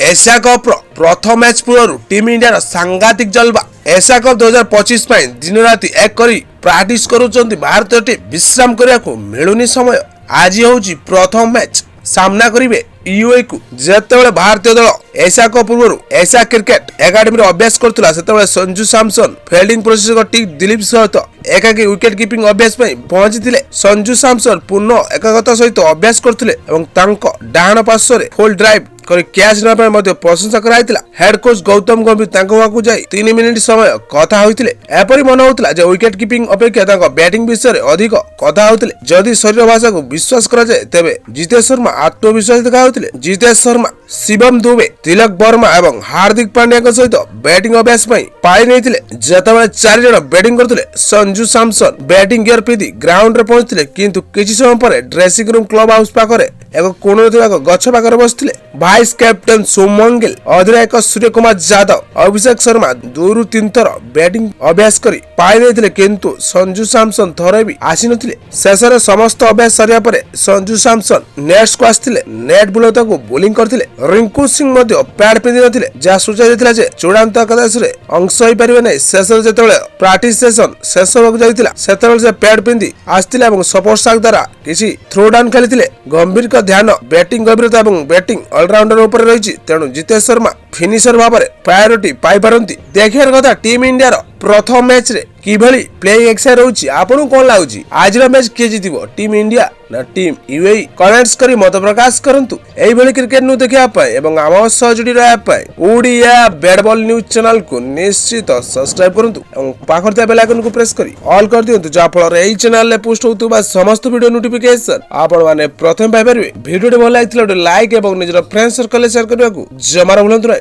Asia cup प्रथम match पूर्व team India सांघातिक जलवा एशिया कप 2025 दिन राति एक करी प्राक्टिस करुचंती भारतीय टीम विश्राम करने को मिलुनी समय आज होउची प्रथम मैच सामना करिवे यूए को जेतेबेले भारतीय दल एशिया कप पूर्व एशिया क्रिकेट एकाडेमी अभ्यास करथुला सेतेबेले संजू सैमसन फील्डिंग प्रशिक्षक टीम दिलीप सहित एकाकी विकेट कीपिंग अभ्यास पहुंची संजू सैमसन पूर्ण एकाग्रता सहित अभ्यास करथिले एवं तांको डाहाण पार्श्व फुल ड्राइव कर कैच ना प्रशंसा कराइतिला। हेड कोच गौतम गंभीर तांको जाई 3 मिनिट समय कथा होइतिले। एपरि मन होउतिला जे विकेट कीपिंग अपेक्षा तांको बैटिंग विषय अधिक कथा होइतिले। जदि शरीर भाषा को विश्वास करा जाए तेबे जितेश शर्मा आत्मविश्वास दिखाउतिले। जितेश शर्मा शिवम दुबे तिलक वर्मा एवं हार्दिक पांड्या सहित बैटिंग अभ्यास पाई नैतिले। जेतेबेले 4 जण बैटिंग करथिले संजू सैमसन बैटिंग गियर पिधि ग्राउंड रे पहुंचथिले किंतु किछि समय पर ड्रेसिंग रूम क्लब हाउस पाखरे एक कोण गछ पाखरे बसथिले। वाइस कैप्टन सोमन गिल अधिनायक सूर्य कुमार यादव अभिषेक शर्मा 2-3 थर बैटिंग अभ्यास करी पाई नैतिले किंतु संजू सैमसन थरे भी आसी नथिले। शेषरे समस्त अभ्यास सरिया परे संजू सैमसन नेट को आस्थिले। नेट बुलता को बोलिंग करथिले। रिंकू सिंह मध्ये पैड पिंधि नथिले जा सूचाई देथिला जे चूड़ांत एकादश रे अंश होई परिबे नै। शेषरे जेतेबेले प्रैक्टिस सेशन शेष होक जाइतिला सेतेबेले से पैड पिंधि आस्थिले एवं सपोर्ट साक द्वारा किछि थ्रो डाउन खेलितिले। गंभीर का ध्यान बैटिंग गंभीरता एवं बैटिंग ऑलराउंडर ऊपर रही तेणु जितेश शर्मा फिनिशर भाव में प्रायोरिटी पाई पारंती। देखियार कथा टीम इंडिया रो प्रथम मैच रे किभली प्लेइंग एक्सरसाइज रहउची आपन कोन लागुची आज रो मैच के जितिबो टीम इंडिया ना टीम यूएई कमेंट्स करी मत प्रकाश करंतु। एई भली क्रिकेट न्यूज देखिया पाए एवं आम सह जोड़ी रहया पाए Odia bat ball news channel को निश्चित सब्सक्राइब करंतु एवं पाखर त्या बेल आइकन को प्रेस करी ऑल कर दियंतु जा फल रे एई चैनल रे पोस्ट होतुबा समस्त वीडियो नोटिफिकेशन आपण माने प्रथम पाइ परबे। वीडियो भल लागितले लाइक एवं निजर फ्रेंड्स सर्कल शेयर करबा को जमार भूलंतु।